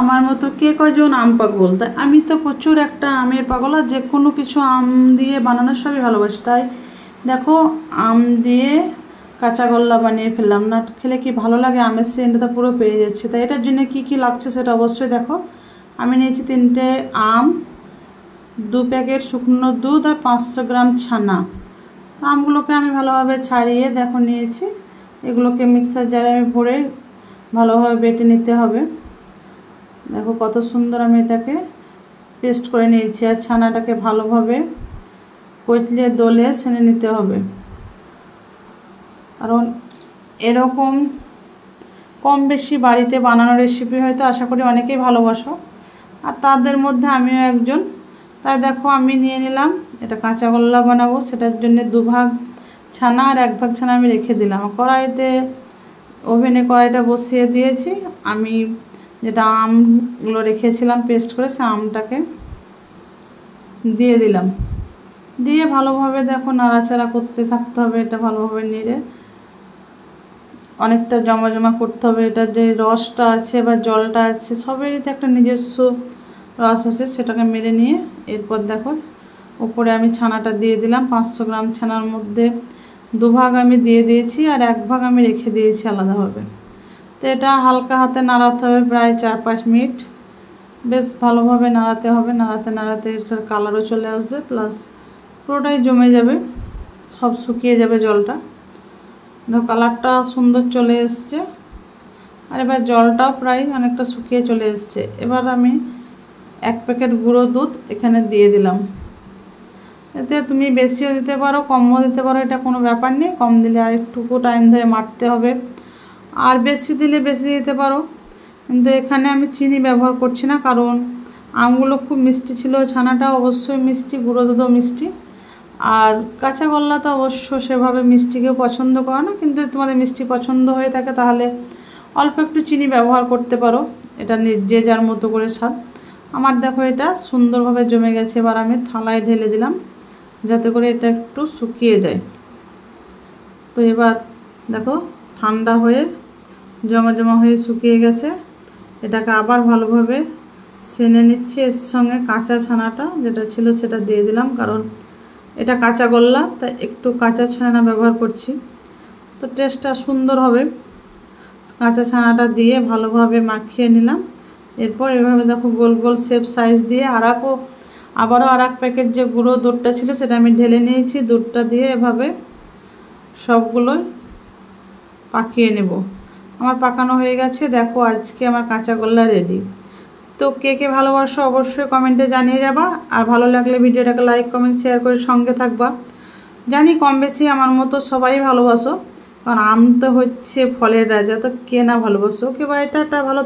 আমার মতো কে কয়জন আম পাগল? তাই আমি তো প্রচুর একটা আমের পাগল, আর যে কোনো কিছু আম দিয়ে বানানোর সবই ভালোবাসি। তাই দেখো, আম দিয়ে কাঁচাগোল্লা বানিয়ে ফেললাম। না খেলে কি ভালো লাগে, আমের সেন্টটা পুরো পেয়ে যাচ্ছে। তাই এটার জন্য কি কি লাগছে সেটা অবশ্যই দেখো। আমি নিয়েছি 3টে আম, 2 প্যাকেট শুকনো দুধ আর 500 গ্রাম ছানা। আমগুলোকে আমি ভালোভাবে ছাড়িয়ে দেখো নিয়েছি। এগুলোকে মিক্সার জারে আমি ভরে ভালোভাবে বেটে নিতে হবে। দেখো কত সুন্দর আমি এটাকে পেস্ট করে নিয়েছি। আর ছানাটাকে ভালোভাবে কচলে দলে সেনে নিতে হবে, কারণ এরকম কম বেশি বাড়িতে বানানো রেসিপি হয়তো আশা করি অনেকেই ভালোবাসো, আর তাদের মধ্যে আমিও একজন। তাই দেখো আমি নিয়ে নিলাম, এটা কাঁচাগোল্লা বানাবো। সেটার জন্য 2 ভাগ ছানা আর 1 ভাগ ছানা আমি রেখে দিলাম। কড়াইতে ওভেনে কড়াইটা বসিয়ে দিয়েছি। আমি যেটা আমগুলো রেখেছিলাম পেস্ট করে, সে আমটাকে দিয়ে দিলাম। দিয়ে ভালোভাবে দেখো নাড়াচাড়া করতে থাকতে হবে। এটা ভালোভাবে নেড়ে অনেকটা জমা জমা করতে হবে। এটার যে রসটা আছে বা জলটা আছে, সবেরই তো একটা নিজস্ব রস আছে, সেটাকে মেরে নিয়ে এরপর দেখো উপরে আমি ছানাটা দিয়ে দিলাম। 500 গ্রাম ছানার মধ্যে 2 ভাগ আমি দিয়ে দিয়েছি আর 1 ভাগ আমি রেখে দিয়েছি আলাদাভাবে। তো এটা হালকা হাতে নাড়াতে হবে প্রায় 4-5 মিনিট। বেশ ভালোভাবে নাড়াতে হবে। নাড়াতে নাড়াতে এটার কালারও চলে আসবে, প্লাস পুরোটাই জমে যাবে, সব শুকিয়ে যাবে জলটা। দেখো কালারটা সুন্দর চলে এসছে, আর এবার জলটাও প্রায় অনেকটা শুকিয়ে চলে এসছে। এবার আমি 1 প্যাকেট গুঁড়ো দুধ এখানে দিয়ে দিলাম। এতে তুমি বেশিও দিতে পারো, কমও দিতে পারো, এটা কোনো ব্যাপার নেই। কম দিলে আর একটুকু টাইম ধরে মারতে হবে, আর বেশি দিলে বেশি দিতে পারো। কিন্তু এখানে আমি চিনি ব্যবহার করছি না, কারণ আমগুলো খুব মিষ্টি ছিল, ছানাটা অবশ্যই মিষ্টি, গুঁড়ো দুধও মিষ্টি। আর কাঁচাগোল্লা তো অবশ্য সেভাবে মিষ্টি কেউ পছন্দ করে না, কিন্তু তোমাদের মিষ্টি পছন্দ হয়ে থাকে তাহলে অল্প একটু চিনি ব্যবহার করতে পারো। এটা যে যার মতো করে স্বাদ। আমার দেখো এটা সুন্দরভাবে জমে গেছে। এবার আমি থালায় ঢেলে দিলাম যাতে করে এটা একটু শুকিয়ে যায়। তো এবার দেখো ঠান্ডা হয়ে জমা জমা হয়ে শুকিয়ে গেছে। এটাকে আবার ভালোভাবে সেনে নিচ্ছি। এর সঙ্গে কাঁচা ছানাটা যেটা ছিল সেটা দিয়ে দিলাম, কারণ এটা কাঁচাগোল্লা, তাই একটু কাঁচা ছানা ব্যবহার করছি, তো টেস্টটা সুন্দর হবে। কাঁচা ছানাটা দিয়ে ভালোভাবে মাখিয়ে নিলাম। এরপর এভাবে দেখো গোল গোল শেপ সাইজ দিয়ে আবারও আর 1 প্যাকেট যে গুঁড়ো দুধটা ছিল সেটা আমি ঢেলে নিয়েছি। দুধটা দিয়ে এভাবে সবগুলো পাকিয়ে নেব। আমার পাকানো হয়ে গেছে। দেখো আজকে আমার কাঁচাগোল্লা রেডি। তো কে কে ভালোবাসো অবশ্যই কমেন্টে জানিয়ে যাবা, আর ভালো লাগলে ভিডিওটাকে লাইক কমেন্ট শেয়ার করে সঙ্গে থাকবা। জানি কম বেশি আমার মতো সবাই ভালোবাসো, কারণ আম তো হচ্ছে ফলের রাজা, তো কে না ভালোবাসো। ওকে বাই, টাটা, ভালো।